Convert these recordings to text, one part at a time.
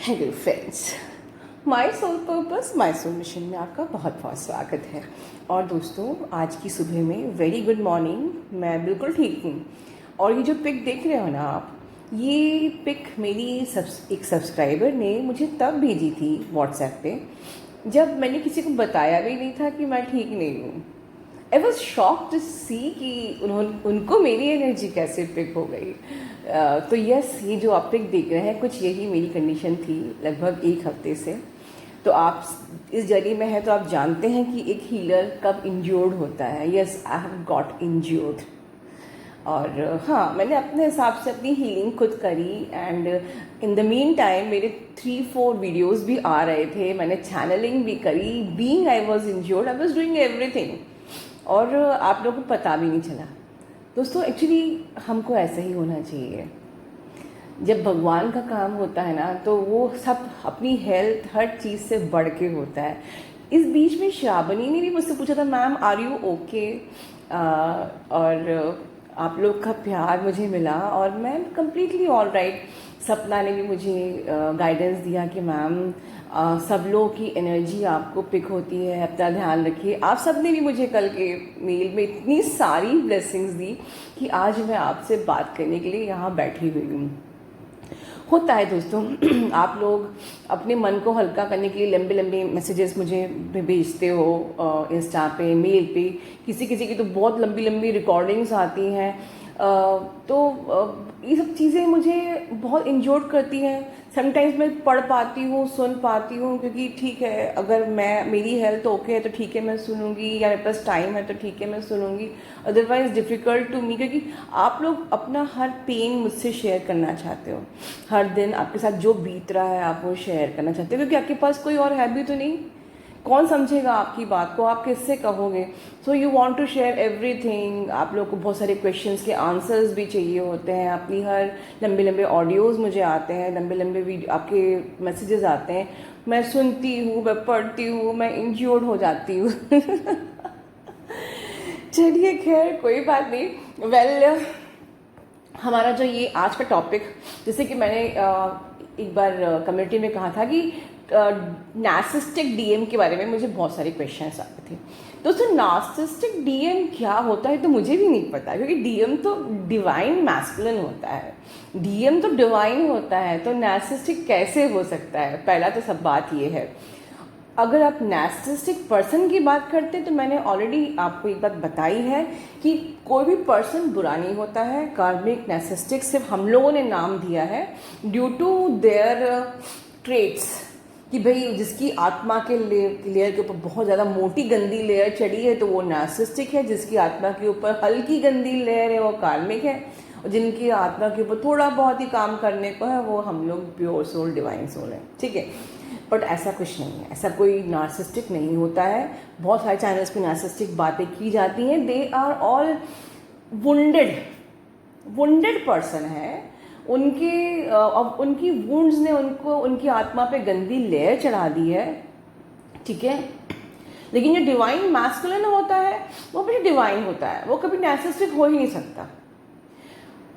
Hello friends, my soul purpose my soul mission में आपका बहुत बहुत स्वागत है। और दोस्तों, आज की सुबह में वेरी गुड मॉर्निंग। मैं बिल्कुल ठीक हूँ। और ये जो पिक देख रहे हो ना आप, ये पिक मेरी एक सब्सक्राइबर ने मुझे तब भेजी थी व्हाट्सएप पे जब मैंने किसी को बताया भी नहीं था कि मैं ठीक नहीं हूँ। आई वॉज शॉक टू सी कि उनको मेरी एनर्जी कैसे पिक हो गई। तो यस, ये जो आप पिक देख रहे हैं, कुछ यही मेरी कंडीशन थी लगभग एक हफ्ते से। तो आप इस जर्नी में हैं तो आप जानते हैं कि एक हीलर कब इंज्योर्ड होता है। Yes, I have got injured. और हाँ, मैंने अपने हिसाब से अपनी हीलिंग खुद करी। And in the mean time मेरे 3-4 वीडियोज़ भी आ रहे थे, मैंने चैनलिंग भी करी। Being I was injured, I was doing everything, और आप लोगों को पता भी नहीं चला। दोस्तों, एक्चुअली हमको ऐसा ही होना चाहिए। जब भगवान का काम होता है ना, तो वो सब अपनी हेल्थ हर चीज़ से बढ़ के होता है। इस बीच में श्रावणी ने भी मुझसे पूछा था, मैम आर यू ओके। और आप लोग का प्यार मुझे मिला और मैं कंप्लीटली ऑल राइट। सपना ने भी मुझे गाइडेंस दिया कि मैम सब लोगों की एनर्जी आपको पिक होती है, अपना ध्यान रखिए। आप सब ने भी मुझे कल के मेल में इतनी सारी ब्लेसिंग्स दी कि आज मैं आपसे बात करने के लिए यहाँ बैठी हुई हूँ। होता है दोस्तों, आप लोग अपने मन को हल्का करने के लिए लंबे लंबे मैसेजेस मुझे भेजते हो इंस्टा पे, मेल पे। किसी किसी की तो बहुत लंबी लंबी रिकॉर्डिंग्स आती हैं। तो ये सब चीज़ें मुझे बहुत इंजॉय करती हैं। समटाइम्स मैं पढ़ पाती हूँ, सुन पाती हूँ, क्योंकि ठीक है, अगर मेरी हेल्थ ओके है तो ठीक है मैं सुनूंगी, या मेरे पास टाइम है तो ठीक है मैं सुनूंगी। अदरवाइज डिफ़िकल्ट टू मी, क्योंकि आप लोग अपना हर पेन मुझसे शेयर करना चाहते हो। हर दिन आपके साथ जो बीत रहा है आप वो शेयर करना चाहते हो, क्योंकि आपके पास कोई और है भी तो नहीं। कौन समझेगा आपकी बात को, आप किससे कहोगे। So you want to share everything. आप लोग को बहुत सारे क्वेश्चंस के आंसर्स भी चाहिए होते हैं। अपनी हर लंबे लंबे ऑडियोज़ मुझे आते हैं, लंबे लंबे वीडियो आपके मैसेजेस आते हैं। मैं सुनती हूँ, मैं पढ़ती हूँ, मैं इंज्योर्ड हो जाती हूँ। चलिए, खैर कोई बात नहीं। वेल, हमारा जो ये आज का टॉपिक, जैसे कि मैंने एक बार कम्युनिटी में कहा था कि नार्सिसिस्टिक डीएम के बारे में मुझे बहुत सारे क्वेश्चंस आते थे। दोस्तों, नार्सिसिस्टिक डीएम क्या होता है तो मुझे भी नहीं पता, क्योंकि डीएम तो डिवाइन मैस्कुलिन होता है। डीएम तो डिवाइन होता है, तो नार्सिसिस्टिक कैसे हो सकता है? पहला तो सब बात ये है। अगर आप नार्सिसिस्टिक पर्सन की बात करते हैं तो मैंने ऑलरेडी आपको एक बात बताई है कि कोई भी पर्सन बुरा नहीं होता है। कार्मिक नार्सिसिस्टिक सिर्फ हम लोगों ने नाम दिया है ड्यू टू देयर ट्रेट्स, कि भाई जिसकी आत्मा के लेयर के ऊपर बहुत ज़्यादा मोटी गंदी लेयर चढ़ी है तो वो नार्सिसिस्टिक है, जिसकी आत्मा के ऊपर हल्की गंदी लेयर है वो कार्मिक है, और जिनकी आत्मा के ऊपर थोड़ा बहुत ही काम करने को है वो हम लोग प्योर सोल, डिवाइन सोल है। ठीक है, बट ऐसा कुछ नहीं है, ऐसा कोई नार्सिसिस्टिक नहीं होता है। बहुत सारे चैनल्स पे नार्सिसिस्टिक बातें की जाती हैं। They are all wounded person है। उनकी वुंड्स ने उनको उनकी आत्मा पे गंदी लेयर चढ़ा दी है। ठीक है, लेकिन जो डिवाइन मैस्कुलिन होता है वो भी डिवाइन होता है, वो कभी नार्सिसिस्टिक हो ही नहीं सकता।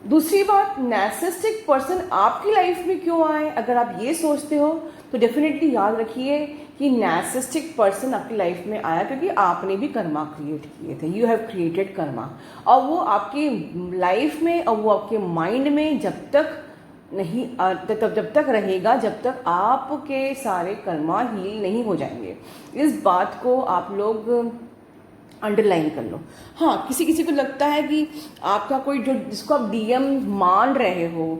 दूसरी बात, नार्सिसिस्टिक पर्सन आपकी लाइफ में क्यों आए, अगर आप ये सोचते हो तो डेफिनेटली याद रखिए कि नार्सिसिस्टिक पर्सन आपकी लाइफ में आया क्योंकि आपने भी कर्मा क्रिएट किए थे। यू हैव क्रिएटेड कर्मा, और वो आपकी लाइफ में और वो आपके माइंड में जब तक रहेगा जब तक आपके सारे कर्मा हील नहीं हो जाएंगे। इस बात को आप लोग अंडरलाइन कर लो। हाँ, किसी किसी को लगता है कि आपका कोई जो जिसको आप डीएम मान रहे हो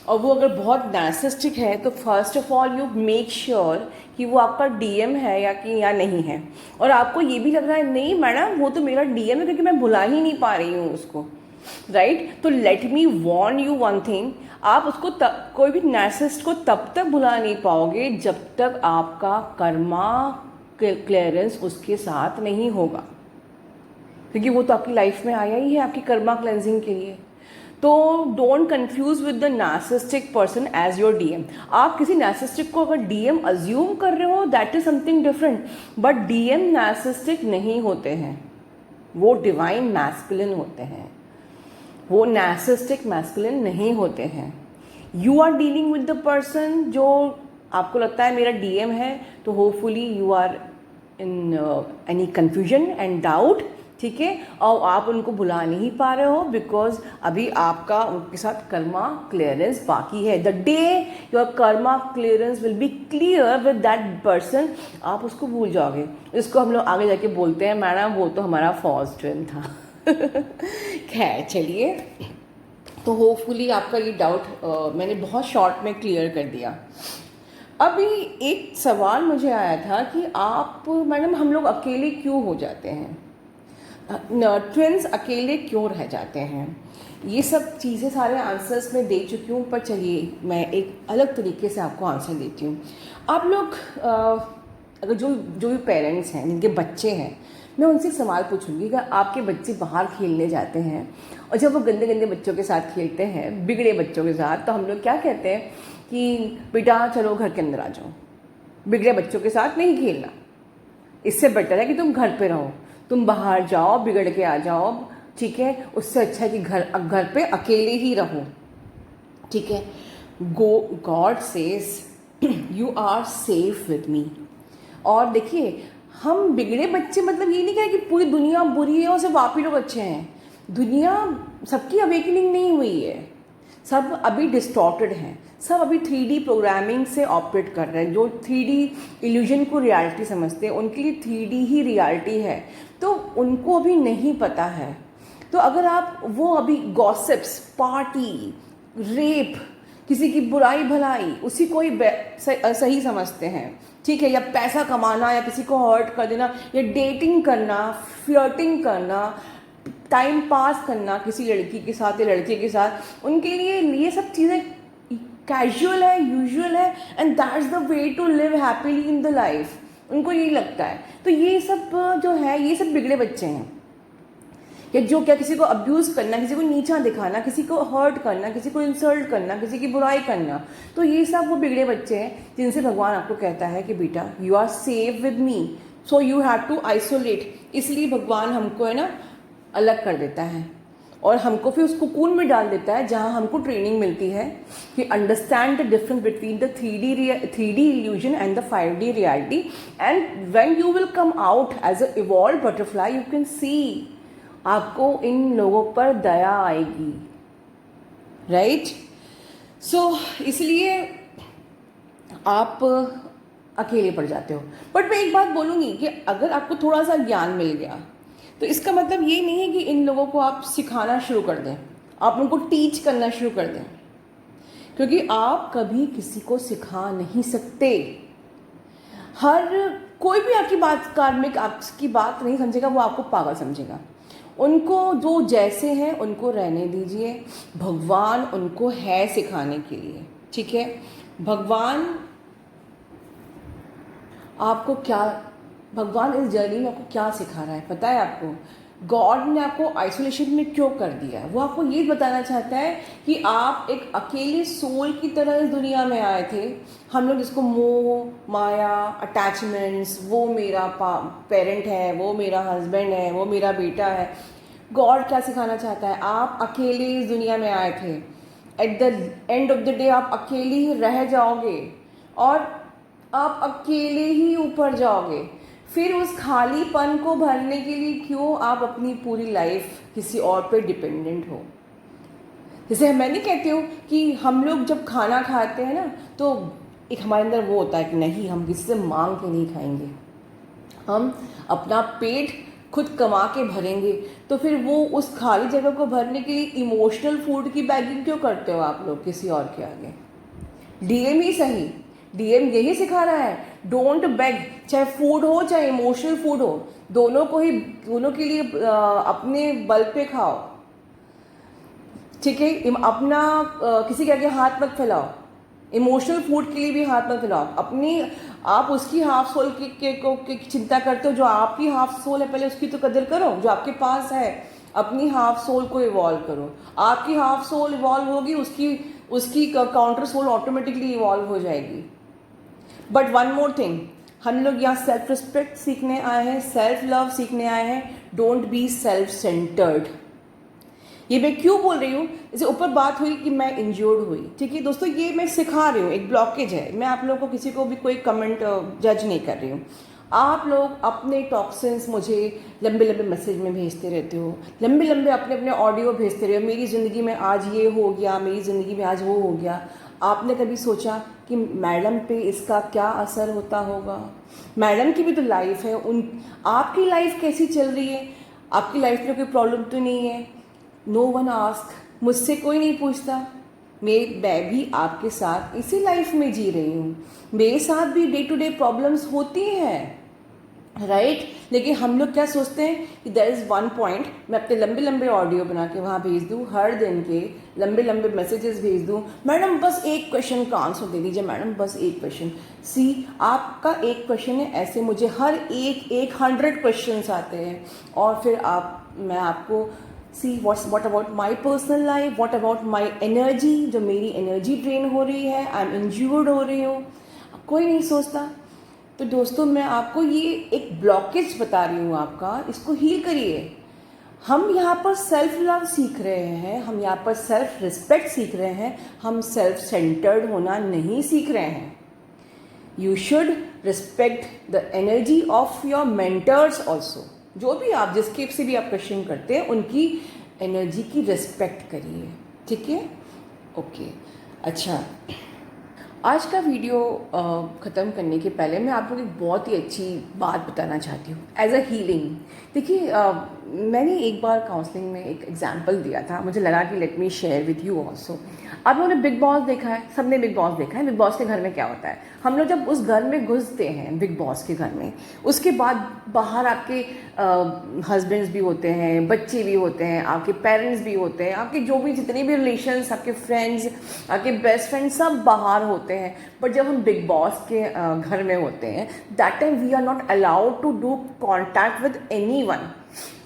और वो अगर बहुत नार्सिसिस्टिक है तो first of all you make sure कि वो आपका डीएम है या नहीं है। और आपको ये भी लग रहा है नहीं मैडम वो तो मेरा डीएम है क्योंकि मैं भुला ही नहीं पा रही हूँ उसको, राइट। तो let me Warne you one thing, आप उसको कोई भी नार्सिसिस्ट को तब तक भुला नहीं पाओगे जब तक आपका कर्मा क्लियरेंस उसके साथ नहीं होगा, क्योंकि वो तो आपकी लाइफ में आया ही है आपकी कर्मा क्लेंजिंग के लिए। तो don't confuse with the narcissistic person as your DM. आप किसी नार्सिसिस्टिक को अगर डीएम अज्यूम कर रहे हो that is something different, but DM narcissistic नहीं होते हैं, वो डिवाइन मैस्कुलिन होते हैं, वो नार्सिसिस्टिक मैस्कुलिन नहीं होते हैं। You are dealing with the person जो आपको लगता है मेरा डीएम है, तो hopefully you are in any confusion and doubt, ठीक है, और आप उनको बुला नहीं पा रहे हो बिकॉज अभी आपका उनके साथ कर्मा क्लियरेंस बाकी है. The day your Karma clearance will be clear with that person, आप उसको भूल जाओगे. इसको हम लोग आगे जाके बोलते हैं मैडम वो तो हमारा फॉल्स ट्विन था. खैर चलिए, तो होपफुली आपका ये डाउट मैंने बहुत शॉर्ट में क्लियर कर दिया. अभी एक सवाल मुझे आया था कि आप मैडम हम लोग अकेले क्यों हो जाते हैं, ट्विन्स अकेले क्यों रह जाते हैं. ये सब चीज़ें सारे आंसर्स मैं दे चुकी हूँ, पर चलिए मैं एक अलग तरीके से आपको आंसर देती हूँ. आप लोग अगर जो भी पेरेंट्स हैं जिनके बच्चे हैं, मैं उनसे सवाल पूछूंगी कि आपके बच्चे बाहर खेलने जाते हैं और जब वो गंदे गंदे बच्चों के साथ खेलते हैं, बिगड़े बच्चों के साथ, तो हम लोग क्या कहते हैं कि बेटा चलो घर के अंदर आ जाओ, बिगड़े बच्चों के साथ नहीं खेलना, इससे बेटर है कि तुम घर पे रहो, तुम बाहर जाओ बिगड़ के आ जाओ, ठीक है, उससे अच्छा है कि घर पे अकेले ही रहो, ठीक है. God says you are safe with me. और देखिए हम बिगड़े बच्चे मतलब ये नहीं कह कि पूरी दुनिया बुरी है और सिर्फ आप ही लोग अच्छे हैं. दुनिया सबकी अवेकनिंग नहीं हुई है, सब अभी डिस्टॉर्टेड हैं, सब अभी 3D प्रोग्रामिंग से ऑपरेट कर रहे हैं. जो 3D इल्यूजन को रियलिटी समझते हैं उनके लिए 3D ही रियलिटी है, तो उनको अभी नहीं पता है. तो अगर आप वो अभी गॉसिप्स, पार्टी, रेप, किसी की बुराई भलाई उसी को ही सही समझते हैं, ठीक है, या पैसा कमाना या किसी को हर्ट कर देना या डेटिंग करना, फ्लर्टिंग करना, टाइम पास करना किसी लड़की के साथ या लड़के के साथ, उनके लिए ये सब चीज़ें कैजुअल है, यूजुअल है, and that's the way to live happily in the life. उनको यही लगता है. तो ये सब जो है ये सब बिगड़े बच्चे हैं, या जो क्या किसी को अब्यूज़ करना, किसी को नीचा दिखाना, किसी को हर्ट करना, किसी को इंसल्ट करना, किसी की बुराई करना, तो ये सब वो बिगड़े बच्चे हैं जिनसे भगवान आपको कहता है कि बेटा you are safe with me, so you have to isolate. इसलिए भगवान हमको है ना अलग कर देता है और हमको फिर उस कुकून में डाल देता है जहाँ हमको ट्रेनिंग मिलती है कि understand the difference between the 3D illusion and the 5D reality. And when you will come out as a evolved butterfly, you can see, आपको इन लोगों पर दया आएगी, राइट. सो इसलिए आप अकेले पड़ जाते हो. बट मैं एक बात बोलूँगी कि अगर आपको थोड़ा सा ज्ञान मिल गया तो इसका मतलब ये नहीं है कि इन लोगों को आप सिखाना शुरू कर दें, आप उनको टीच करना शुरू कर दें, क्योंकि आप कभी किसी को सिखा नहीं सकते. हर कोई भी आपकी बात कार्मिक आपकी बात नहीं समझेगा, वो आपको पागल समझेगा. उनको जो जैसे हैं उनको रहने दीजिए, भगवान उनको है सिखाने के लिए, ठीक है. भगवान आपको क्या, भगवान इस जर्नी में आपको क्या सिखा रहा है पता है आपको. गॉड ने आपको आइसोलेशन में क्यों कर दिया है, वो आपको ये बताना चाहता है कि आप एक अकेले सोल की तरह इस दुनिया में आए थे. हम लोग जिसको मोह माया अटैचमेंट्स, वो मेरा पेरेंट है, वो मेरा हस्बैंड है, वो मेरा बेटा है. गॉड क्या सिखाना चाहता है, आप अकेले इस दुनिया में आए थे, at the end of the day आप अकेले ही रह जाओगे और आप अकेले ही ऊपर जाओगे. फिर उस खालीपन को भरने के लिए क्यों आप अपनी पूरी लाइफ किसी और पे डिपेंडेंट हो. जैसे मैं नहीं कहती हूँ कि हम लोग जब खाना खाते हैं ना तो एक हमारे अंदर वो होता है कि नहीं हम किसी से मांग के नहीं खाएंगे, हम अपना पेट खुद कमा के भरेंगे. तो फिर वो उस खाली जगह को भरने के लिए इमोशनल फूड की बैगिंग क्यों करते हो आप लोग किसी और के आगे. डीएम ही सही, डीएम यही सिखा रहा है, डोंट बेग. चाहे फूड हो चाहे इमोशनल फूड हो, दोनों के लिए अपने बल पे खाओ, ठीक है. अपना किसी के आगे हाथ मत फैलाओ, इमोशनल फूड के लिए भी हाथ मत फैलाओ. अपनी आप उसकी हाफ सोल की चिंता करते हो, जो आपकी हाफ सोल है पहले उसकी तो कदर करो, जो आपके पास है अपनी हाफ सोल को इवॉल्व करो. आपकी हाफ सोल इवॉल्व होगी, उसकी काउंटर सोल ऑटोमेटिकली इवॉल्व हो जाएगी. बट वन मोर थिंग, हम लोग यहाँ सेल्फ रिस्पेक्ट सीखने आए हैं, सेल्फ लव सीखने आए हैं. Don't be self centred. ये मैं क्यों बोल रही हूँ, जैसे ऊपर बात हुई कि मैं इंज्योर्ड हुई, ठीक है दोस्तों, ये मैं सिखा रही हूँ, एक ब्लॉकेज है, मैं आप लोगों को किसी को भी कोई कमेंट जज नहीं कर रही हूँ। आप लोग अपने टॉक्सिन्स मुझे लंबे लंबे मैसेज में भेजते रहते हो, लंबे लंबे अपने अपने ऑडियो भेजते रहे हो, मेरी ज़िंदगी में आज ये हो गया, मेरी ज़िंदगी में आज वो हो गया। आपने कभी सोचा कि मैडम पे इसका क्या असर होता होगा? मैडम की भी तो लाइफ है, उन आपकी लाइफ कैसी चल रही है? आपकी लाइफ में कोई प्रॉब्लम तो नहीं है? नो वन आस्क, मुझसे कोई नहीं पूछता। मैं भी आपके साथ इसी लाइफ में जी रही हूँ, मेरे साथ भी डे टू डे प्रॉब्लम्स होती हैं, राइट? लेकिन हम लोग क्या सोचते हैं कि देयर इज़ वन पॉइंट, मैं अपने लंबे लंबे ऑडियो बना के वहाँ भेज दूँ, हर दिन के लंबे लंबे मैसेजेस भेज दूँ, मैडम बस एक क्वेश्चन का आंसर दे दीजिए, मैडम बस एक क्वेश्चन। सी, आपका एक क्वेश्चन है, ऐसे मुझे हर एक 100 क्वेश्चन आते हैं, और फिर मैं आपको see what about my personal life, what about my energy, जो मेरी एनर्जी ड्रेन हो रही है, आई एम इंज्यूर्ड हो रही हूँ, कोई नहीं सोचता। तो दोस्तों मैं आपको ये एक ब्लॉकेज बता रही हूँ आपका, इसको हील करिए। हम यहाँ पर सेल्फ लव सीख रहे हैं, हम यहाँ पर सेल्फ रिस्पेक्ट सीख रहे हैं, हम सेल्फ सेंटर्ड होना नहीं सीख रहे हैं। You should respect the energy of your mentors also, जो भी आप जिसके से भी आप क्वेश्चन करते हैं उनकी एनर्जी की रिस्पेक्ट करिए, ठीक है? ओके, अच्छा, आज का वीडियो ख़त्म करने के पहले मैं आपको एक बहुत ही अच्छी बात बताना चाहती हूँ एज अ हीलिंग। देखिए मैंने एक बार काउंसलिंग में एक एग्जांपल दिया था, मुझे लगा कि let me share with you also. आप लोगों ने बिग बॉस देखा है, सबने बिग बॉस देखा है। बिग बॉस के घर में क्या होता है, हम लोग जब उस घर में घुसते हैं बिग बॉस के घर में, उसके बाद बाहर आपके हस्बैंड्स भी होते हैं, बच्चे भी होते हैं, आपके पेरेंट्स भी होते हैं, आपके जो भी जितने भी रिलेशंस, आपके फ्रेंड्स, आपके बेस्ट फ्रेंड सब बाहर होते हैं। बट जब हम बिग बॉस के घर में होते हैं, that time we are not allowed to do contact with anyone.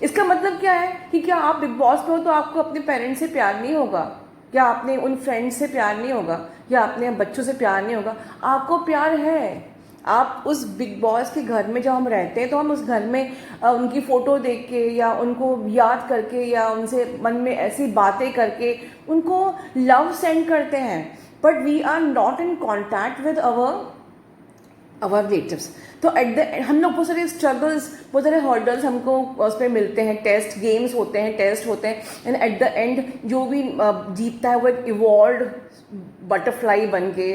इसका मतलब क्या है कि क्या आप बिग बॉस में हो तो आपको अपने पेरेंट्स से प्यार नहीं होगा, या आपने उन फ्रेंड्स से प्यार नहीं होगा, या अपने बच्चों से प्यार नहीं होगा? आपको प्यार है। आप उस बिग बॉस के घर में जब हम रहते हैं तो हम उस घर में उनकी फ़ोटो देख के या उनको याद करके या उनसे मन में ऐसी बातें करके उनको लव सेंड करते हैं, but we are not in contact with our relatives. तो एट द हम लोग बहुत सारे स्ट्रगल्स, बहुत सारे हर्डल्स हमको उस पर मिलते हैं, टेस्ट गेम्स होते हैं, टेस्ट होते हैं, एंड एट द एंड जो भी जीतता है वो एक इवॉल्व बटरफ्लाई बन के,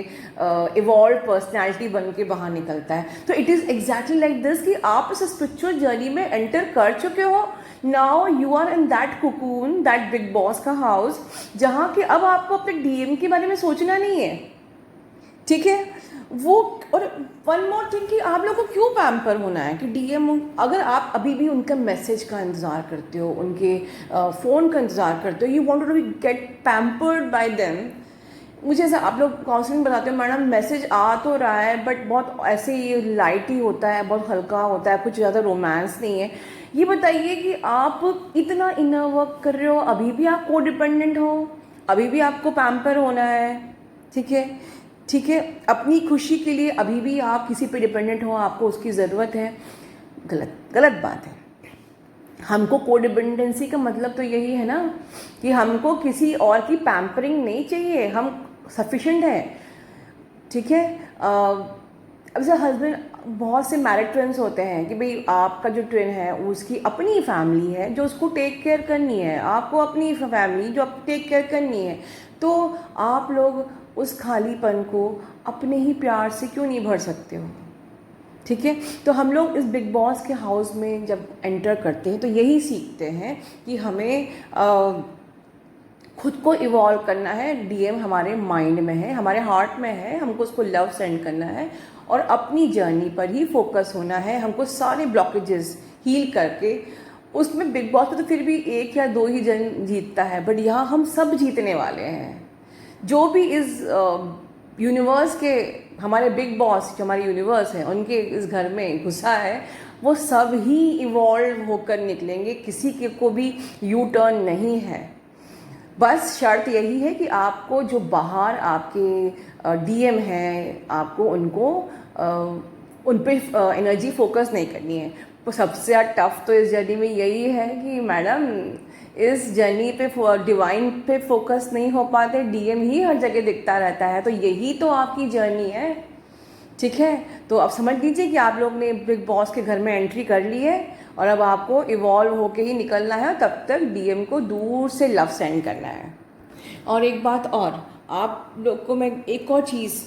इवॉल्व पर्सनैलिटी बन के बाहर निकलता है। तो it is exactly like this कि आप इस स्पिरिचुअल जर्नी में एंटर कर चुके हो। Now you are in that cocoon, that Bigg Boss का हाउस, जहाँ कि अब आपको अपने डीएम के बारे में सोचना नहीं है, ठीक है? वो, और वन मोर थिंग कि आप लोगों को क्यों पैम्पर होना है कि डीएम, अगर आप अभी भी उनका मैसेज का इंतज़ार करते हो, उनके फ़ोन का इंतज़ार करते हो, you want to be get pampered by them. मुझे ऐसा, आप लोग काउंसलिंग बताते हो मैडम मैसेज आ तो रहा है बट बहुत ऐसे ही लाइट ही होता है, बहुत हल्का होता है, कुछ ज़्यादा रोमांस नहीं है। ये बताइए कि आप इतना इनर वर्क कर रहे हो, अभी भी आप को डिपेंडेंट हो, अभी भी आपको पैम्पर होना है, ठीक है? ठीक है, अपनी खुशी के लिए अभी भी आप किसी पे डिपेंडेंट हो, आपको उसकी ज़रूरत है। गलत बात है। हमको कोडिपेंडेंसी का मतलब तो यही है ना कि हमको किसी और की पैम्परिंग नहीं चाहिए, हम सफिशेंट है, ठीक है? अब जैसे हस्बैंड, बहुत से मैरिड ट्विन्स होते हैं कि भाई आपका जो ट्विन है उसकी अपनी फैमिली है जो उसको टेक केयर करनी है, आपको अपनी फैमिली जो टेक केयर करनी है, तो आप लोग उस खालीपन को अपने ही प्यार से क्यों नहीं भर सकते हो? ठीक है, तो हम लोग इस बिग बॉस के हाउस में जब एंटर करते हैं तो यही सीखते हैं कि हमें खुद को इवॉल्व करना है। डीएम हमारे माइंड में है, हमारे हार्ट में है, हमको उसको लव सेंड करना है और अपनी जर्नी पर ही फोकस होना है। हमको सारे ब्लॉकेजेस हील करके, उसमें बिग बॉस में तो फिर भी 1 या 2 ही जन जीतता है, बट यहाँ हम सब जीतने वाले हैं। जो भी इस यूनिवर्स के, हमारे बिग बॉस जो हमारे यूनिवर्स हैं उनके इस घर में घुसा है, वो सब ही इवॉल्व होकर निकलेंगे, किसी के को भी यू टर्न नहीं है। बस शर्त यही है कि आपको जो बाहर आपके डीएम हैं, आपको उनको उन पे एनर्जी फोकस नहीं करनी है। तो सबसे टफ तो इस जर्नी में यही है कि मैडम इस जर्नी पे डिवाइन पे फोकस नहीं हो पाते, डीएम ही हर जगह दिखता रहता है। तो यही तो आपकी जर्नी है, ठीक है। तो अब समझ लीजिए कि आप लोग ने बिग बॉस के घर में एंट्री कर ली है और अब आपको इवॉल्व होके ही निकलना है, तब तक डीएम को दूर से लव सेंड करना है। और एक बात और, आप लोग को मैं एक और चीज़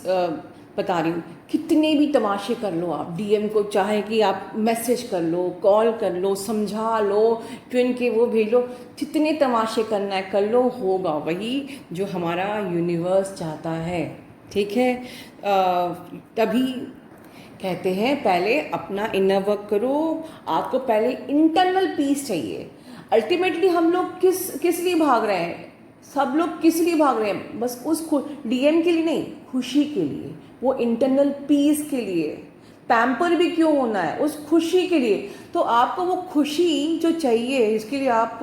बता रही हूँ, कितने भी तमाशे कर लो आप डीएम को, चाहे कि आप मैसेज कर लो, कॉल कर लो, समझा लो, ट्विन के वो भेज लो, जितने तमाशे करना है कर लो, होगा वही जो हमारा यूनिवर्स चाहता है, ठीक है। तभी कहते हैं पहले अपना इनर वर्क करो, आपको पहले इंटरनल पीस चाहिए। अल्टीमेटली हम लोग किस लिए भाग रहे हैं, सब लोग किस लिए भाग रहे हैं, बस उस डीएम के लिए नहीं, खुशी के लिए, वो इंटरनल पीस के लिए। पैम्पर भी क्यों होना है, उस खुशी के लिए। तो आपको वो खुशी जो चाहिए, इसके लिए आप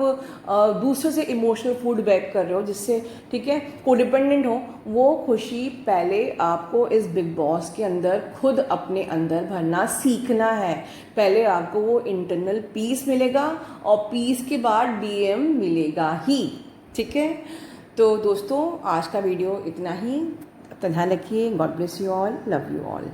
दूसरे से इमोशनल फीडबैक कर रहे हो, जिससे ठीक है कोडिपेंडेंट हो, वो खुशी पहले आपको इस बिग बॉस के अंदर खुद अपने अंदर भरना सीखना है। पहले आपको वो इंटरनल पीस मिलेगा और पीस के बाद डीएम मिलेगा ही, ठीक है। तो दोस्तों आज का वीडियो इतना ही, अपना ध्यान रखिए, God bless you all, love you all.